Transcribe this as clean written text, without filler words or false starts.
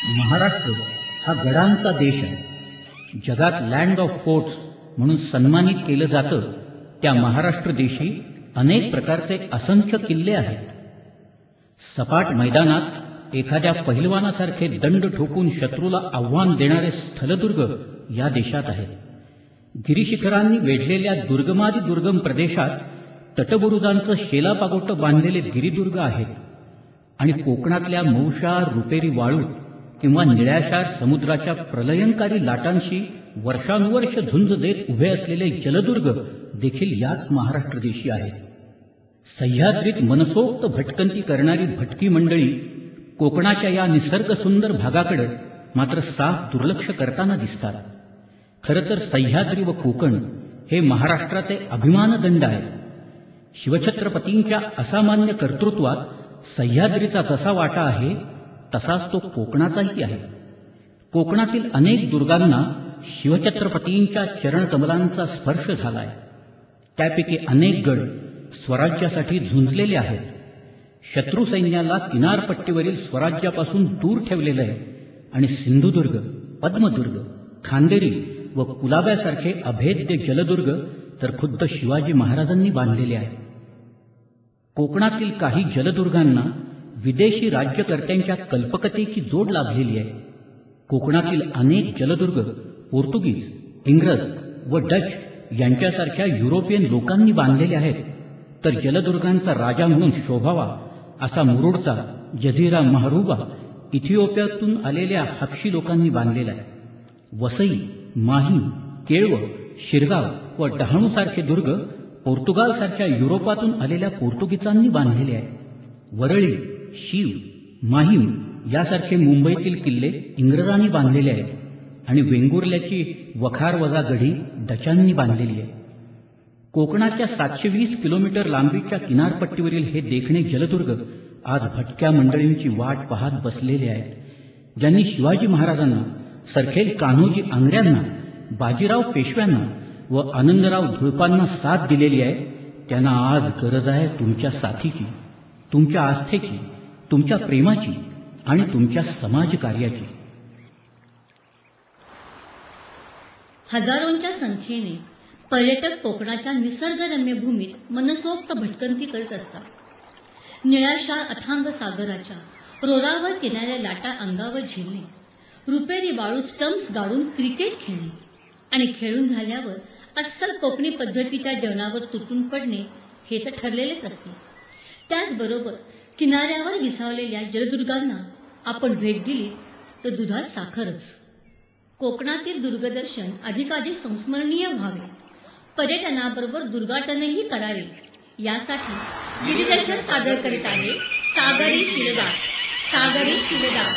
महाराष्ट्र हा गडांचा देश आहे. जगात लँड ऑफ फोर्ट्स म्हणून सन्मानित केलं जातं त्या महाराष्ट्र देशी अनेक प्रकारचे असंख्य किल्ले आहेत. सपाट मैदानात एखाद्या पहिलवानासारखे दंड ठोकून शत्रूला आव्हान देणारे स्थलदुर्ग या देशात आहेत. गिरीशिखरांनी वेढलेल्या दुर्गमादी दुर्गम प्रदेशात तटबुरुजांचं शेलापागोटं बांधलेले गिरिदुर्ग आहेत आणि कोकणातल्या मौशार रुपेरी वाळू किंवा निळ्याशार समुद्राच्या प्रलयंकारी लाटांशी वर्षानुवर्ष झुंज देत उभे असलेले जलदुर्ग देखील याच महाराष्ट्र देशी आहेत. सह्याद्रीत मनसोक्त भटकंती करणारी भटकी मंडळी कोकणाच्या या निसर्गसुंदर भागाकडे मात्र साफ दुर्लक्ष करताना दिसतात. खरं तर सह्याद्री व कोकण हे महाराष्ट्राचे अभिमानदंड आहे. शिवछत्रपतींच्या असामान्य कर्तृत्वात सह्याद्रीचा जसा वाटा आहे तसाच तो कोकणाचाही आहे. कोकणातील अनेक दुर्गांना शिवछत्रपतींच्या चरणकमलांचा स्पर्श झालाय. त्यापैकी अनेक गड स्वराज्यासाठी झुंजलेले आहेत. शत्रू सैन्याला किनारपट्टीवरील स्वराज्यापासून दूर ठेवलेलं आहे आणि सिंधुदुर्ग, पद्मदुर्ग, खांदेरी व कुलाब्यासारखे अभेद्य जलदुर्ग तर खुद्द शिवाजी महाराजांनी बांधलेले आहे. कोकणातील काही जलदुर्गांना विदेशी राज्यकर्त्यांच्या कल्पकतेची जोड लाभलेली आहे. कोकणातील अनेक जलदुर्ग पोर्तुगीज, इंग्रज व डच यांच्यासारख्या युरोपियन लोकांनी बांधलेले आहेत, तर जलदुर्गांचा राजा म्हणून शोभावा असा मुरुडचा जझीरा महरूबा इथिओपियातून आलेल्या हबशी लोकांनी बांधलेला आहे. वसई, माहीम, केळव, शिरगाव व डहाणूसारखे दुर्ग पोर्तुगालसारख्या युरोपातून आलेल्या पोर्तुगीजांनी बांधलेले आहेत. वरळी, शीव, माहीम यासारखे मुंबईतील किल्ले इंग्रजांनी बांधलेले आहेत आणि वेंगुर्ल्याची वखारवजा गढी डचांनी बांधलेली आहे. कोकणाच्या 720 किलोमीटर लांबीच्या किनारपट्टीवरील हे देखणे जलदुर्ग आज भटक्या मंडळींची वाट पाहत बसलेले आहेत. ज्यांनी शिवाजी महाराजांना, सरखेल कान्होजी आंग्र्यांना, बाजीराव पेशव्यांना व आनंदराव धुळपांना साथ दिलेली आहे, त्यांना आज गरज आहे तुमच्या साथीची, तुमच्या आस्थेची, तुमच्या प्रेमाची आणि तुमच्या समाजकार्याची. हजारोंच्या संख्येने पर्यटक कोकणाच्या निसर्गरम्य भूमीत मनसोक्त भटकंती करत असतात. निळाशार अथांग सागराच्या रोरावर किनाऱ्या लाटा अंगावर झेलणे, रुपेरी वाळू स्टम्प्स गाडून क्रिकेट खेळणे आणि खेळून झाल्यावर अस्सल कोकणी पद्धतीच्या जेवणावर तुटून पडणे हे तर ठरलेलेच असते. त्याचबरोबर किनाऱ्यावर विसावलेल्या जलदुर्गांना आपण भेट दिली तर दुधात साखरच. कोकणातील दुर्गदर्शन अधिकाधिक संस्मरणीय व्हावे, पर्यटनाबरोबर दुर्गाटनही करावे, यासाठी गिरिदर्शन सादर करीत आहे सागरी शिलेदार. सागरी शिलेदार